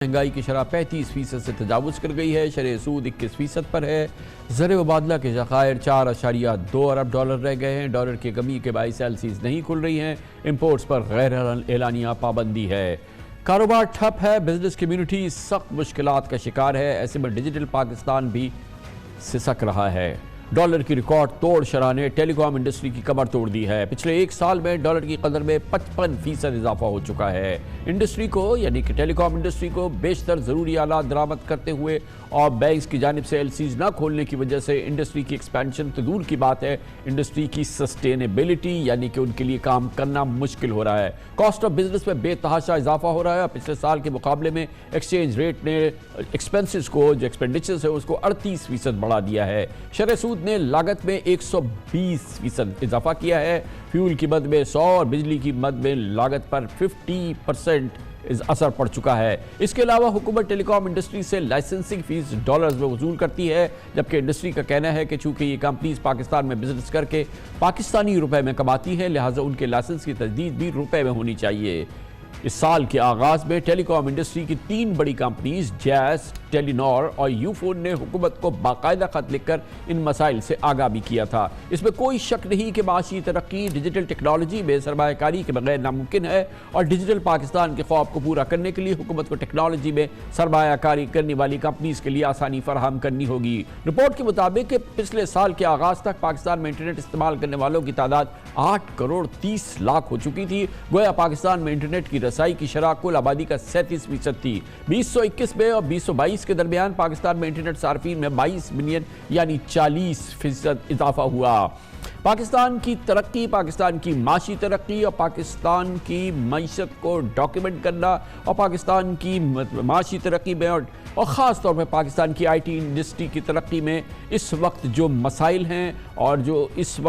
مہنگائی کی شرح 35% سے تجاوز کر گئی ہے، شرح سود 21% پر ہے۔ زر مبادلہ کے ذخائر 4.2 ارب ڈالر رہ گئے ہیں۔ ڈالر کی کمی کے باعث ایلسیز نہیں کھل رہی ہیں۔ امپورٹس پر غیر اعلانیہ پابندی ہے۔ کاروبار ٹھپ ہے، بزنس کمیونٹی سخت مشکلات کا شکار ہے۔ ایسے میں ڈیجیٹل پاکستان بھی سسک رہا ہے۔ ڈالر کی ریکارڈ توڑ شرح نے ٹیلی کام انڈسٹری کی کمر توڑ دی ہے۔ پچھلے ایک سال میں ڈالر کی قدر میں 55% اضافہ ہو چکا ہے۔ انڈسٹری کو یعنی کہ ٹیلی کام انڈسٹری کو بیشتر ضروری آلات درآمد کرتے ہوئے اور بینکس کی جانب سے ایلسیز نہ کھولنے کی وجہ سے انڈسٹری کی ایکسپینشن تو دور کی بات ہے، انڈسٹری کی سسٹینیبلٹی یعنی کہ ان کے لیے کام کرنا مشکل ہو رہا ہے۔ کاسٹ آف بزنس میں بے تحاشا اضافہ ہو رہا ہے۔ پچھلے سال کے مقابلے میں ایکسچینج ریٹ نے ایکسپینسز کو جو ایکسپینڈیچرز ہے اس کو 38% بڑھا دیا ہے۔ شرح سود نے لاگت میں 120% اضافہ کیا ہے۔ فیول کی مد میں 100 اور بجلی کی مد میں لاگت پر 50% اثر پڑ چکا ہے۔ اس کے علاوہ حکومت ٹیلی کام انڈسٹری سے لائسنسنگ فیس ڈالرز میں وصول کرتی ہے، جبکہ انڈسٹری کا کہنا ہے کہ چونکہ یہ کمپنیز پاکستان میں بزنس کر کے پاکستانی روپے میں کماتی ہے، لہٰذا ان کے لائسنس کی تجدید بھی روپے میں ہونی چاہیے۔ اس سال کے آغاز میں ٹیلی کام انڈسٹری کی 3 بڑی کمپنیز جیس، ٹیلی نار اور یو فون نے حکومت کو باقاعدہ خط لکھ کر ان مسائل سے آگاہ بھی کیا تھا۔ اس میں کوئی شک نہیں کہ معاشی ترقی ڈیجیٹل ٹیکنالوجی میں سرمایہ کاری کے بغیر ناممکن ہے اور ڈیجیٹل پاکستان کے خواب کو پورا کرنے کے لیے حکومت کو ٹیکنالوجی میں سرمایہ کاری کرنے والی کمپنیز کے لیے آسانی فراہم کرنی ہوگی۔ رپورٹ کے مطابق پچھلے سال کے آغاز تک پاکستان میں انٹرنیٹ استعمال کرنے والوں کی تعداد 8 کروڑ 30 لاکھ ہو چکی تھی۔ گویا پاکستان میں انٹرنیٹ کی رسائی کی شرح کل آبادی کا 37% تھی۔ 2021 میں اور 2022 کے درمیان پاکستان میں انٹرنیٹ صارفین میں 22 ملین یعنی 40% اضافہ ہوا۔ پاکستان کی ترقی، پاکستان کی معاشی ترقی اور پاکستان کی معیشت کو ڈاکیومنٹ کرنا اور پاکستان کی معاشی ترقی میں اور خاص طور پہ پاکستان کی آئی ٹی انڈسٹری کی ترقی میں اس وقت جو مسائل ہیں اور جو اس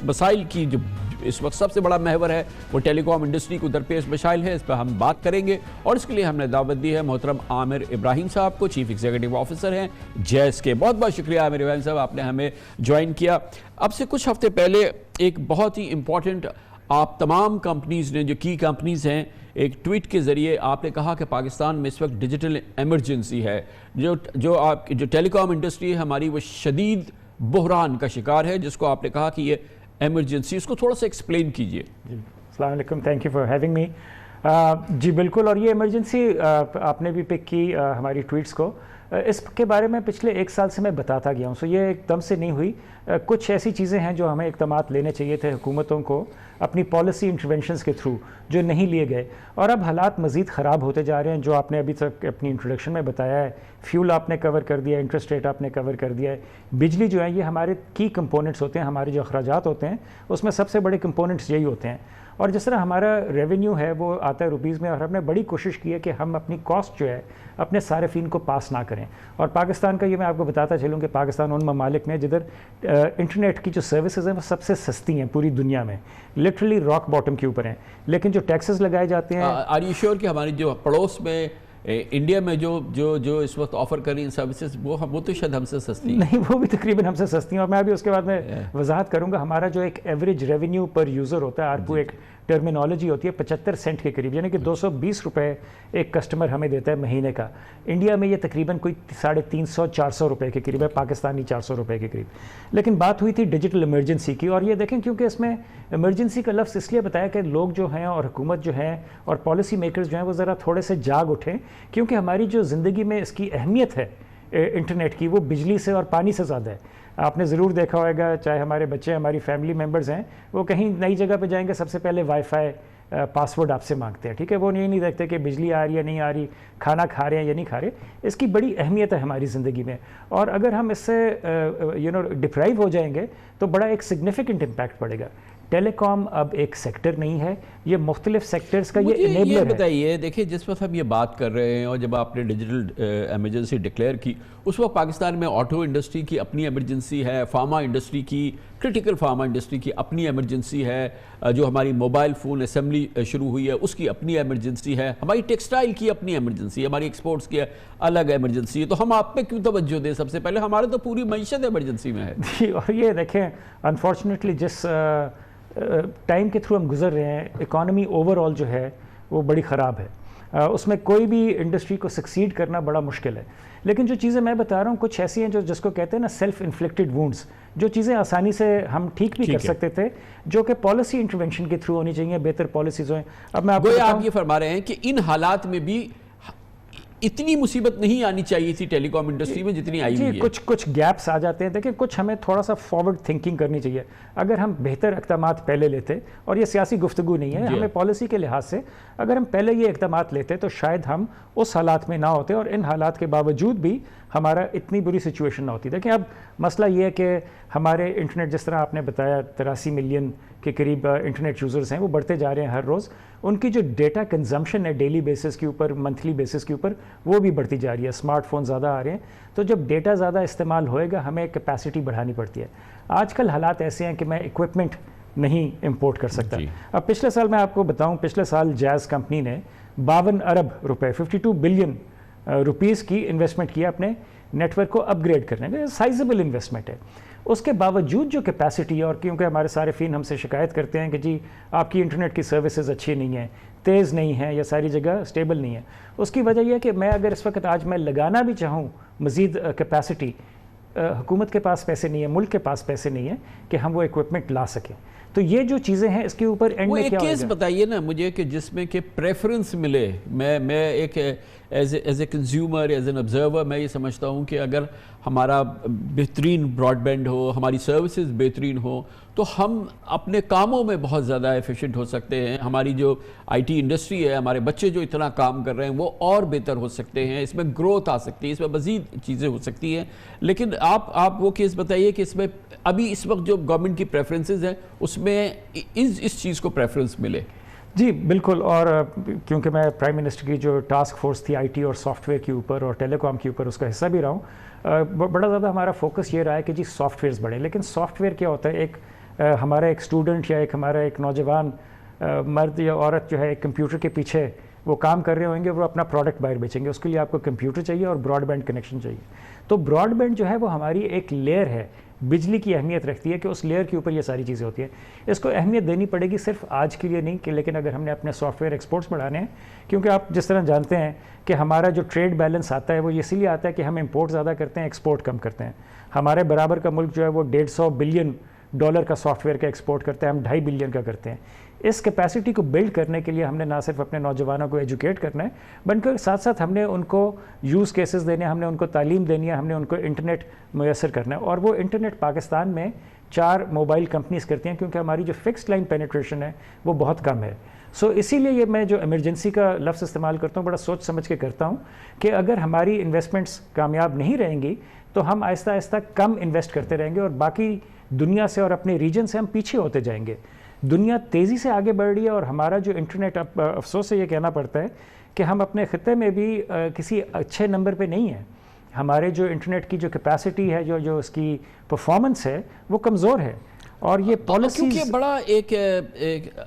مسائل کی جو اس وقت سب سے بڑا محور ہے وہ ٹیلی کام انڈسٹری کو درپیش مسائل ہے، اس پہ ہم بات کریں گے اور اس کے لیے ہم نے دعوت دی ہے محترم عامر ابراہیم صاحب کو، چیف ایگزیکٹو آفیسر ہیں جیس کے۔ بہت بہت شکریہ عامر ابراہیم صاحب، آپ نے ہمیں جوائن کیا۔ اب سے کچھ ہفتے پہلے ایک بہت ہی امپورٹنٹ آپ تمام کمپنیز نے جو کی کمپنیز ہیں ایک ٹویٹ کے ذریعے آپ نے کہا کہ پاکستان میں اس وقت ڈیجیٹل ایمرجنسی ہے، جو ٹیلی کام انڈسٹری ہے ہماری وہ شدید بحران کا شکار ہے، جس کو آپ نے کہا کہ یہ ایمرجنسی، اس کو تھوڑا سا ایکسپلین کیجئے۔ السلام علیکم، thank you for having me. جی بالکل، اور یہ ایمرجنسی آپ نے بھی پک کی ہماری ٹویٹس کو، اس کے بارے میں پچھلے ایک سال سے میں بتاتا گیا ہوں، سو یہ ایک دم سے نہیں ہوئی۔ کچھ ایسی چیزیں ہیں جو ہمیں اقدامات لینے چاہیے تھے حکومتوں کو اپنی پالیسی انٹرونشنز کے تھرو، جو نہیں لیے گئے، اور اب حالات مزید خراب ہوتے جا رہے ہیں۔ جو آپ نے ابھی تک اپنی انٹروڈکشن میں بتایا ہے، فیول آپ نے کور کر دیا ہے، انٹرسٹ ریٹ آپ نے کور کر دیا ہے، بجلی جو ہے یہ ہمارے کی کمپوننٹس ہوتے ہیں، ہمارے جو اخراجات ہوتے ہیں اس میں سب سے بڑے کمپوننٹس یہی ہوتے ہیں۔ اور جس طرح ہمارا ریونیو ہے وہ آتا ہے روپیز میں، اور ہم نے بڑی کوشش کی ہے کہ ہم اپنی کاسٹ جو ہے اپنے صارفین کو پاس نہ کریں۔ اور پاکستان کا یہ میں آپ کو بتاتا چلوں کہ پاکستان ان ممالک میں جدھر انٹرنیٹ کی جو سروسز ہیں وہ سب سے سستی ہیں پوری دنیا میں، لٹرلی راک باٹم کے اوپر ہیں، لیکن جو ٹیکسز لگائے جاتے ہیں۔ آر یو شیور کہ ہماری جو پڑوس میں انڈیا میں جو اس وقت آفر کر رہی ہیں سروسز وہ تو شاید ہم سے سستی ہیں؟ نہیں، وہ بھی تقریباً ہم سے سستی ہیں، اور میں ابھی اس کے بعد میں وضاحت کروں گا۔ ہمارا جو ایک ایوریج ریونیو پر یوزر ہوتا ہے، آرپو ایک ٹرمینالوجی ہوتی ہے 75 سینٹ کے قریب، یعنی کہ 220 روپے ایک کسٹمر ہمیں دیتا ہے مہینے کا۔ انڈیا میں یہ تقریباً کوئی 350-400 روپے کے قریب ہے، پاکستانی 400 روپے کے قریب۔ لیکن بات ہوئی تھی ڈیجیٹل ایمرجنسی کی، اور یہ دیکھیں کیونکہ اس میں ایمرجنسی کا لفظ اس لیے بتایا کہ لوگ جو ہیں اور حکومت جو ہیں اور پالیسی میکرز جو ہیں وہ ذرا تھوڑے سے جاگ اٹھیں، کیونکہ ہماری جو زندگی میں اس کی اہمیت ہے انٹرنیٹ کی وہ بجلی سے اور پانی سے زیادہ ہے۔ آپ نے ضرور دیکھا ہوگا، چاہے ہمارے بچے ہماری فیملی ممبرز ہیں، وہ کہیں نئی جگہ پہ جائیں گے سب سے پہلے وائی فائی پاسورڈ آپ سے مانگتے ہیں، ٹھیک ہے؟ وہ نہیں دیکھتے کہ بجلی آ رہی ہے نہیں آ رہی، کھانا کھا رہے ہیں یا نہیں کھا رہے۔ اس کی بڑی اہمیت ہے ہماری زندگی میں، اور اگر ہم اس سے ڈپرائیو ہو جائیں گے تو بڑا ایک سگنیفیکنٹ امپیکٹ پڑے گا۔ ٹیلی کام اب ایک سیکٹر نہیں ہے، یہ مختلف سیکٹرز کا یہ انیبلر ہے۔ بتائیے، دیکھیں جس وقت ہم یہ بات کر رہے ہیں اور جب آپ نے ڈیجیٹل ایمرجنسی ڈکلیئر کی، اس وقت پاکستان میں آٹو انڈسٹری کی اپنی ایمرجنسی ہے، فارما انڈسٹری کی، کرٹیکل فارما انڈسٹری کی اپنی ایمرجنسی ہے، جو ہماری موبائل فون اسمبلی شروع ہوئی ہے اس کی اپنی ایمرجنسی ہے، ہماری ٹیکسٹائل کی اپنی ایمرجنسی ہے، ہماری ایکسپورٹس کی الگ ایمرجنسی ہے۔ تو ہم آپ پہ کیوں توجہ دیں؟ سب سے پہلے ہمارے تو پوری معیشت ایمرجنسی میں ہے۔ جی، اور یہ دیکھیں انفارچونیٹلی جس ٹائم کے تھرو ہم گزر رہے ہیں، اکانومی اوور آل جو ہے وہ بڑی خراب ہے۔ اس میں کوئی بھی انڈسٹری کو سکسیڈ کرنا بڑا مشکل ہے. لیکن جو چیزیں میں بتا رہا ہوں کچھ ایسی ہیں جو جس کو کہتے ہیں نا سیلف انفلکٹڈ وونڈس, جو چیزیں آسانی سے ہم ٹھیک بھی کر سکتے تھے, جو کہ پالیسی انٹرونشن کے تھرو ہونی چاہیے, بہتر پالیسیز ہوئیں. اب میں آپ یہ فرما رہے ہیں کہ ان حالات میں بھی اتنی مصیبت نہیں آنی چاہیے تھی ٹیلی کام انڈسٹری میں جتنی آئی ہوئی ہے. کچھ گیپس آ جاتے ہیں. دیکھیں کچھ ہمیں تھوڑا سا فارورڈ تھنکنگ کرنی چاہیے. اگر ہم بہتر اقدامات پہلے لیتے, اور یہ سیاسی گفتگو نہیں ہے, ہمیں پالیسی کے لحاظ سے اگر ہم پہلے یہ اقدامات لیتے تو شاید ہم اس حالات میں نہ ہوتے, اور ان حالات کے باوجود بھی ہمارا اتنی بری سچویشن نہ ہوتی. دیکھیں اب مسئلہ یہ ہے کہ ہمارے انٹرنیٹ, جس طرح آپ نے بتایا 83 ملین کے قریب انٹرنیٹ یوزرز ہیں, وہ بڑھتے جا رہے ہیں ہر روز. ان کی جو ڈیٹا کنزمپشن ہے ڈیلی بیسس کے اوپر, منتھلی بیسس کے اوپر, وہ بھی بڑھتی جا رہی ہے. اسمارٹ فون زیادہ آ رہے ہیں, تو جب ڈیٹا زیادہ استعمال ہوئے گا ہمیں کیپیسٹی بڑھانی پڑتی ہے. آج کل حالات ایسے ہیں کہ میں اکوپمنٹ نہیں امپورٹ کر سکتا. اب پچھلے سال میں آپ کو بتاؤں, پچھلے سال جاز کمپنی نے 52 ارب روپے 52 بلین روپیز کی انویسٹمنٹ کیا اپنے نیٹ ورک کو اپ گریڈ کرنے میں. سائزبل انویسٹمنٹ ہے. اس کے باوجود جو کیپیسٹی ہے, اور کیونکہ ہمارے صارفین ہم سے شکایت کرتے ہیں کہ جی آپ کی انٹرنیٹ کی سروسز اچھی نہیں ہیں, تیز نہیں ہیں, یا ساری جگہ اسٹیبل نہیں ہے, اس کی وجہ یہ ہے کہ میں اگر اس وقت آج میں لگانا بھی چاہوں مزید کیپیسٹی, حکومت کے پاس پیسے نہیں ہیں, ملک کے پاس پیسے نہیں ہیں کہ ہم وہ اکوپمنٹ لا سکیں. تو یہ جو چیزیں ہیں اس کے اوپر اینڈ میں کیا ہوگا. ایک کیس بتائیے نا مجھے کہ جس میں کہ پریفرنس ملے. میں ایک as a consumer, as an observer میں یہ سمجھتا ہوں کہ اگر ہمارا بہترین براڈ بینڈ ہو, ہماری سروسز بہترین ہو, تو ہم اپنے کاموں میں بہت زیادہ ایفیشینٹ ہو سکتے ہیں. ہماری جو آئی ٹی انڈسٹری ہے, ہمارے بچے جو اتنا کام کر رہے ہیں وہ اور بہتر ہو سکتے ہیں, اس میں گروتھ آ سکتی ہے, اس میں مزید چیزیں ہو سکتی ہیں. لیکن آپ وہ کیس بتائیے کہ اس میں ابھی اس وقت جو گورنمنٹ کی پریفرنسز ہیں اس میں اس چیز کو پریفرنس ملے. جی بالکل, اور کیونکہ میں پرائم منسٹر کی جو ٹاسک فورس تھی آئی ٹی اور سافٹ ویئر کے اوپر اور ٹیلی کام کے اوپر اس کا حصہ بھی رہا ہوں, بڑا زیادہ ہمارا فوکس یہ رہا ہے کہ جی سافٹ ویئرز بڑھیں. لیکن سافٹ ویئر کیا ہوتا ہے, ایک ہمارا ایک اسٹوڈنٹ یا ہمارا ایک نوجوان مرد یا عورت جو ہے ایک کمپیوٹر کے پیچھے وہ کام کر رہے ہوئیں گے, وہ اپنا پروڈکٹ باہر بیچیں گے, اس کے لیے آپ کو کمپیوٹر چاہیے اور براڈ بینڈ کنیکشن چاہیے. تو براڈ بینڈ جو ہے وہ ہماری ایک لیئر ہے, بجلی کی اہمیت رکھتی ہے کہ اس لیئر کے اوپر یہ ساری چیزیں ہوتی ہیں. اس کو اہمیت دینی پڑے گی صرف آج کے لیے نہیں کہ, لیکن اگر ہم نے اپنے سافٹ ویئر ایکسپورٹس بڑھانے ہیں, کیونکہ آپ جس طرح جانتے ہیں کہ ہمارا جو ٹریڈ بیلنس آتا ہے وہ اسی لیے آتا ہے کہ ہم امپورٹ زیادہ کرتے ہیں, ایکسپورٹ کم کرتے ہیں. ہمارے برابر کا ملک جو ہے وہ $150 بلین کا سافٹ ویئر کا ایکسپورٹ کرتے ہیں, ہم 2.5 بلین کا کرتے ہیں. اس کیپیسٹی کو بلڈ کرنے کے لیے ہم نے نہ صرف اپنے نوجوانوں کو ایجوکیٹ کرنا ہے, بلکہ ساتھ ساتھ ہم نے ان کو یوز کیسز دینے ہیں, ہم نے ان کو تعلیم دینی ہے, ہم نے ان کو انٹرنیٹ میسر کرنا ہے. اور وہ انٹرنیٹ پاکستان میں 4 موبائل کمپنیز کرتی ہیں, کیونکہ ہماری جو فکسڈ لائن پینیٹریشن ہے وہ بہت کم ہے. اسی لیے یہ میں جو ایمرجنسی کا لفظ استعمال کرتا ہوں, بڑا سوچ سمجھ کے کرتا ہوں کہ اگر ہماری انویسٹمنٹس کامیاب نہیں رہیں گی تو ہم آہستہ آہستہ کم انویسٹ کرتے رہیں گے, اور باقی دنیا سے اور اپنے ریجن سے ہم پیچھے ہوتے جائیں گے. دنیا تیزی سے آگے بڑھ رہی ہے, اور ہمارا جو انٹرنیٹ, افسوس سے یہ کہنا پڑتا ہے کہ ہم اپنے خطے میں بھی کسی اچھے نمبر پہ نہیں ہیں. ہمارے جو انٹرنیٹ کی جو کیپیسٹی ہے, جو اس کی پرفارمنس ہے وہ کمزور ہے. اور یہ پالیسیز, کیونکہ بڑا ایک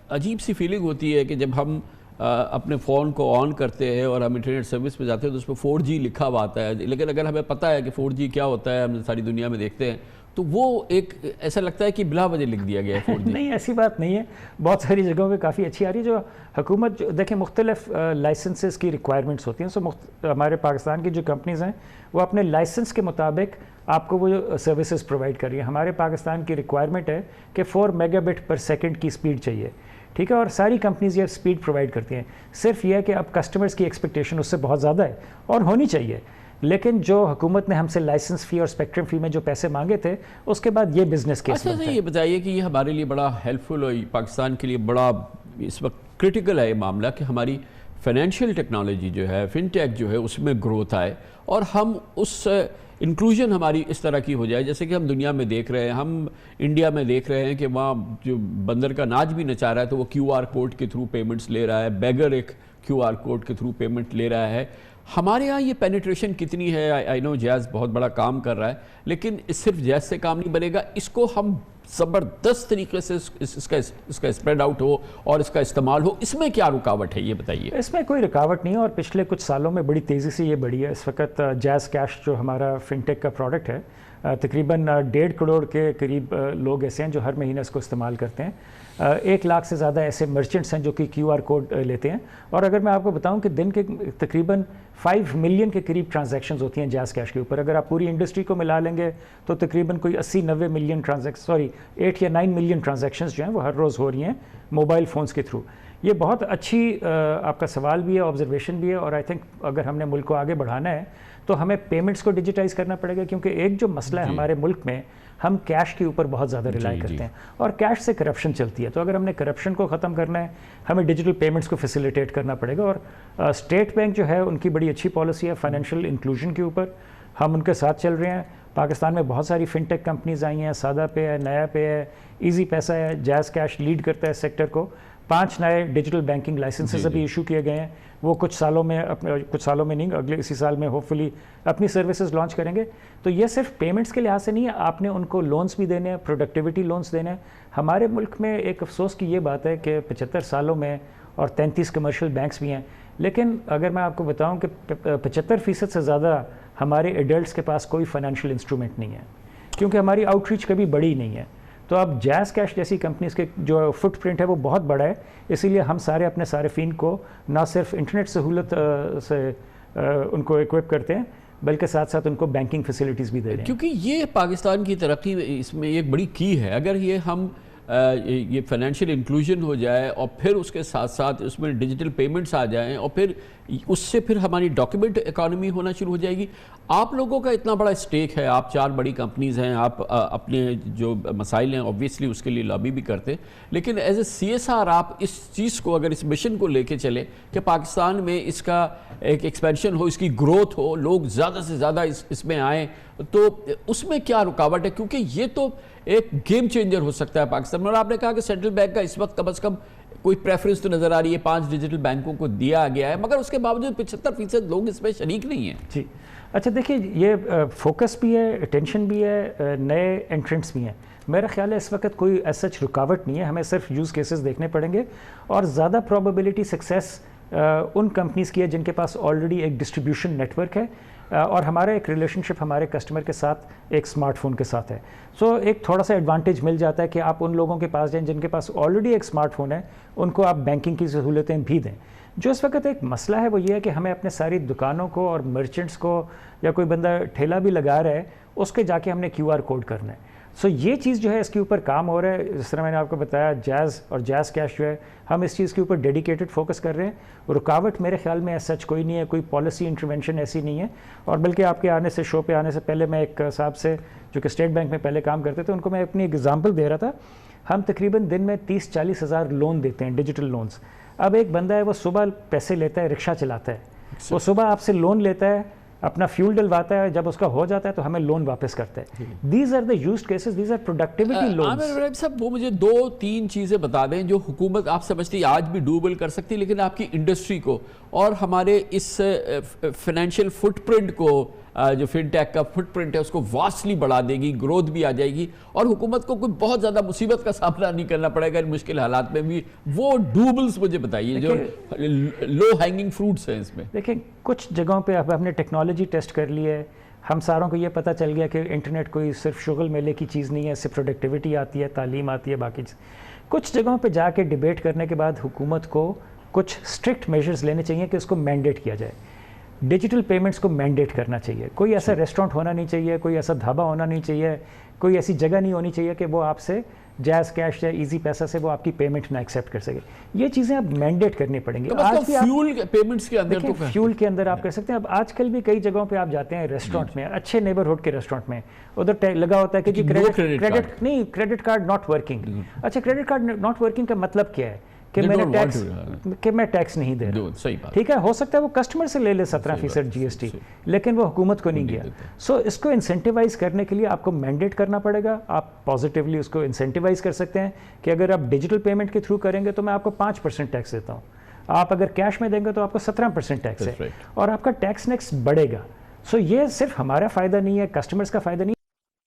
عجیب سی فیلنگ ہوتی ہے کہ جب ہم اپنے فون کو آن کرتے ہیں اور ہم انٹرنیٹ سروس پہ جاتے ہیں تو اس پہ 4G لکھا ہوا آتا ہے, لیکن اگر ہمیں پتہ ہے کہ 4G کیا ہوتا ہے, ہم ساری دنیا میں دیکھتے ہیں, تو وہ ایک ایسا لگتا ہے کہ بلا وجہ لکھ دیا گیا ہے 4G. نہیں, ایسی بات نہیں ہے. بہت ساری جگہوں پہ کافی اچھی آ رہی ہے. جو حکومت دیکھیں مختلف لائسنسز کی ریکوائرمنٹس ہوتی ہیں, ہمارے پاکستان کی جو کمپنیز ہیں وہ اپنے لائسنس کے مطابق آپ کو وہ سروسز پرووائڈ کر رہی ہیں. ہمارے پاکستان کی ریکوائرمنٹ ہے کہ 4 میگا بٹ پر سیکنڈ کی سپیڈ چاہیے, ٹھیک ہے, اور ساری کمپنیز یہ سپیڈ پرووائڈ کرتی ہیں. صرف یہ ہے کہ اب کسٹمرز کی ایکسپیکٹیشن اس سے بہت زیادہ ہے اور ہونی چاہیے. لیکن جو حکومت نے ہم سے لائسنس فی اور اسپیکٹرم فی میں جو پیسے مانگے تھے, اس کے بعد یہ بزنس کیس بنتا ہے. یہ بتائیے کہ یہ ہمارے لیے بڑا ہیلپ فل, اور پاکستان کے لیے بڑا اس وقت کرٹیکل ہے یہ معاملہ کہ ہماری فائنینشیل ٹیکنالوجی جو ہے, فن ٹیک جو ہے, اس میں گروتھ آئے, اور ہم اس انکلوژن ہماری اس طرح کی ہو جائے جیسے کہ ہم دنیا میں دیکھ رہے ہیں. ہم انڈیا میں دیکھ رہے ہیں کہ وہاں جو بندر کا ناچ بھی نچا رہا ہے تو وہ QR کوڈ کے تھرو پیمنٹس لے رہا ہے, بیگر ایک QR کوڈ کے تھرو پیمنٹ لے رہا ہے. ہمارے ہاں یہ پینیٹریشن کتنی ہے؟ آئی نو جیز بہت بڑا کام کر رہا ہے, لیکن صرف جیز سے کام نہیں بنے گا, اس کو ہم زبردست طریقے سے اس کا اسپریڈ آؤٹ ہو اور اس کا استعمال ہو، اس میں کیا رکاوٹ ہے یہ بتائیے؟ اس میں کوئی رکاوٹ نہیں ہے، اور پچھلے کچھ سالوں میں بڑی تیزی سے یہ بڑھی ہے. اس وقت جیز کیش جو ہمارا فن ٹیک کا پروڈکٹ ہے، تقریباً 1.5 کروڑ کے قریب لوگ ایسے ہیں جو ہر مہینہ اس کو استعمال کرتے ہیں. 1 لاکھ سے زیادہ ایسے مرچنٹس ہیں جو کہ QR کوڈ لیتے ہیں. اور اگر میں آپ کو بتاؤں کہ دن کے تقریباً 5 ملین کے قریب ٹرانزیکشنز ہوتی ہیں جیز کیش کے اوپر. اگر آپ پوری انڈسٹری کو ملا لیں گے تو تقریباً کوئی 80-90 ملین 8 یا 9 ملین ٹرانزیکشنز جو ہیں وہ ہر روز ہو رہی ہیں موبائل فونز کے تھرو. یہ بہت اچھی آپ کا سوال بھی ہے، آبزرویشن بھی ہے. اور آئی تھنک اگر ہم نے ملک کو آگے بڑھانا ہے تو ہمیں پیمنٹس کو ڈیجیٹائز کرنا پڑے گا، کیونکہ ایک جو مسئلہ ہے ہمارے ملک میں، ہم کیش کے اوپر بہت زیادہ ریلائی کرتے ہیں اور کیش سے کرپشن چلتی ہے. تو اگر ہم نے کرپشن کو ختم کرنا ہے، ہمیں ڈیجیٹل پیمنٹس کو فیسیلیٹیٹ کرنا پڑے گا. اور اسٹیٹ بینک جو ہے ان کی بڑی اچھی پالیسی ہے فائنینشیل انکلوژن کے اوپر، ہم ان کے ساتھ چل رہے ہیں. پاکستان میں بہت ساری فن ٹیک کمپنیز آئی ہیں، سادہ پے ہے، نیا پے ہے، ایزی پیسہ ہے. جیز کیش لیڈ کرتا ہے سیکٹر کو. 5 نئے ڈیجیٹل بینکنگ لائسنسز ابھی ایشو کیے گئے ہیں. وہ کچھ سالوں میں نہیں، اگلے اسی سال میں ہوپ فلی اپنی سروسز لانچ کریں گے. تو یہ صرف پیمنٹس کے لحاظ سے نہیں ہے، آپ نے ان کو لونز بھی دینے ہیں، پروڈکٹیوٹی لونز دینے ہیں. ہمارے ملک میں ایک افسوس کی یہ بات ہے کہ 75 سالوں میں اور 33 کمرشل بینکس بھی ہیں، لیکن اگر میں آپ کو بتاؤں کہ 75% سے زیادہ ہمارے ایڈلٹس کے پاس کوئی فائنینشیل انسٹرومنٹ نہیں ہے، کیونکہ ہماری آؤٹ ریچ کبھی بڑی نہیں ہے. تو اب جیز کیش جیسی کمپنیز کے جو فٹ پرنٹ ہے وہ بہت بڑا ہے، اسی لیے ہم سارے اپنے صارفین کو نہ صرف انٹرنیٹ سہولت سے ان کو ایکوپ کرتے ہیں، بلکہ ساتھ ساتھ ان کو بینکنگ فیسلٹیز بھی دے رہے ہیں. کیونکہ یہ پاکستان کی ترقی اس میں ایک بڑی کی ہے. اگر یہ فائنینشیل انکلوژن ہو جائے اور پھر اس کے ساتھ ساتھ اس میں ڈیجیٹل پیمنٹس آ جائیں اور پھر اس سے پھر ہماری ڈاکیومنٹ اکانومی ہونا شروع ہو جائے گی. آپ لوگوں کا اتنا بڑا اسٹیک ہے، آپ 4 بڑی کمپنیز ہیں، آپ اپنے جو مسائل ہیں اوبویسلی اس کے لیے لابی بھی کرتے ہیں، لیکن ایز اے CSR آپ اس چیز کو، اگر اس مشن کو لے کے چلے کہ پاکستان میں اس کا ایک ایکسپینشن ہو، اس کی گروتھ ہو، لوگ زیادہ سے زیادہ اس میں آئیں، تو اس میں کیا رکاوٹ ہے؟ کیونکہ یہ تو ایک گیم چینجر ہو سکتا ہے پاکستان میں. اور آپ نے کہا کہ سینٹرل بینک کا اس وقت کم از کم کوئی پریفرنس تو نظر آ رہی ہے، 5 ڈیجیٹل بینکوں کو دیا گیا ہے، مگر اس کے باوجود 75% لوگ اس میں شریک نہیں ہیں. جی اچھا، دیکھیے یہ فوکس بھی ہے، اٹینشن بھی ہے، نئے انٹرنٹس بھی ہیں. میرا خیال ہے اس وقت کوئی ایز سچ رکاوٹ نہیں ہے. ہمیں صرف یوز کیسز دیکھنے پڑیں گے، اور زیادہ پروبیبلٹی سکسیس ان کمپنیز کی ہے جن کے پاس آلریڈی ایک ڈسٹریبیوشن نیٹ ورک ہے، اور ہمارا ایک ریلیشن شپ ہمارے کسٹمر کے ساتھ ایک اسمارٹ فون کے ساتھ ہے. سو ایک تھوڑا سا ایڈوانٹیج مل جاتا ہے کہ آپ ان لوگوں کے پاس جائیں جن کے پاس آلریڈی ایک اسمارٹ فون ہے، ان کو آپ بینکنگ کی سہولتیں بھی دیں. جو اس وقت ایک مسئلہ ہے وہ یہ ہے کہ ہمیں اپنے ساری دکانوں کو اور مرچنٹس کو، یا کوئی بندہ ٹھیلا بھی لگا رہا ہے اس کے جا کے ہم نے QR کوڈ کرنا ہے. سو یہ چیز جو ہے اس کے اوپر کام ہو رہا ہے. جس طرح میں نے آپ کو بتایا جیز اور جیز کیش جو ہے ہم اس چیز کے اوپر ڈیڈیکیٹڈ فوکس کر رہے ہیں. رکاوٹ میرے خیال میں ایس سچ کوئی نہیں ہے، کوئی پالیسی انٹرونشن ایسی نہیں ہے. اور بلکہ آپ کے آنے سے، شو پہ آنے سے پہلے میں ایک صاحب سے جو کہ اسٹیٹ بینک میں پہلے کام کرتے تھے، ان کو میں اپنی ایک ایگزامپل دے رہا تھا. ہم تقریباً دن میں 30-40 ہزار لون دیتے ہیں، ڈیجیٹل لونز. اب ایک بندہ ہے وہ صبح پیسے لیتا ہے، رکشہ چلاتا ہے، وہ صبح آپ سے لون لیتا ہے، اپنا فیول ڈلواتا ہے، جب اس کا ہو جاتا ہے تو ہمیں لون واپس کرتا ہے. These are the used cases, these are productivity loans. Aamir Ibrahim sahab, وہ مجھے 2-3 چیزیں بتا دیں جو حکومت آپ سمجھتی آج بھی ڈوبل کر سکتی، لیکن آپ کی انڈسٹری کو اور ہمارے اس فائنینشیل فٹ پرنٹ کو، جو فن ٹیک کا فٹ پرنٹ ہے، اس کو واسٹلی بڑھا دے گی، گروتھ بھی آ جائے گی، اور حکومت کو کوئی بہت زیادہ مصیبت کا سامنا نہیں کرنا پڑے گا ان مشکل حالات میں بھی. وہ ڈوبلز مجھے بتائیے جو لو ہینگنگ فروٹس ہیں اس میں. دیکھیں کچھ جگہوں پہ اب ہم نے ٹیکنالوجی ٹیسٹ کر لی ہے، ہم ساروں کو یہ پتہ چل گیا کہ انٹرنیٹ کوئی صرف شغل میلے کی چیز نہیں ہے، اس سے پروڈکٹیوٹی آتی ہے، تعلیم آتی ہے، باقی چیز. کچھ جگہوں پہ جا کے ڈیبیٹ کرنے کے بعد حکومت کو کچھ اسٹرکٹ میجرز لینے چاہیے کہ اس کو مینڈیٹ کیا جائے. ڈیجیٹل پیمنٹس کو مینڈیٹ کرنا چاہیے. کوئی ایسا ریسٹورنٹ ہونا نہیں چاہیے، کوئی ایسا ڈھابا ہونا نہیں چاہیے، کوئی ایسی جگہ نہیں ہونی چاہیے کہ وہ آپ سے جیز کیش یا ایزی پیسہ سے وہ آپ کی پیمنٹ نہ ایکسیپٹ کر سکے. یہ چیزیں اب مینڈیٹ کرنی پڑیں گی. فیول پیمنٹس کے اندر، فیول کے اندر آپ کر سکتے ہیں. اب آج کل بھی کئی جگہوں پہ آپ جاتے ہیں ریسٹورنٹ میں، اچھے نیبرہڈ کے ریسٹورنٹ میں، ادھر لگا ہوتا ہے کہ جی کریڈٹ نہیں، کریڈٹ کارڈ ناٹ ورکنگ. اچھا، کریڈٹ کارڈ ناٹ ورکنگ کا مطلب کیا ہے؟ کہ میں ٹیکس نہیں دے رہا. ٹھیک ہے، ہو سکتا ہے وہ کسٹمر سے لے لے 17% GST، لیکن وہ حکومت کو نہیں گیا. سو اس کو انسینٹیوائز کرنے کے لیے آپ کو مینڈیٹ کرنا پڑے گا. آپ پازیٹیولی اس کو انسینٹیوائز کر سکتے ہیں کہ اگر آپ ڈیجیٹل پیمنٹ کے تھرو کریں گے تو میں آپ کو 5% ٹیکس دیتا ہوں. آپ اگر کیش میں دیں گے تو آپ کو 17% ٹیکس ہے، اور آپ کا ٹیکس نیکسٹ بڑھے گا. سو یہ صرف ہمارا فائدہ نہیں ہے، کسٹمرز کا فائدہ نہیں ہے.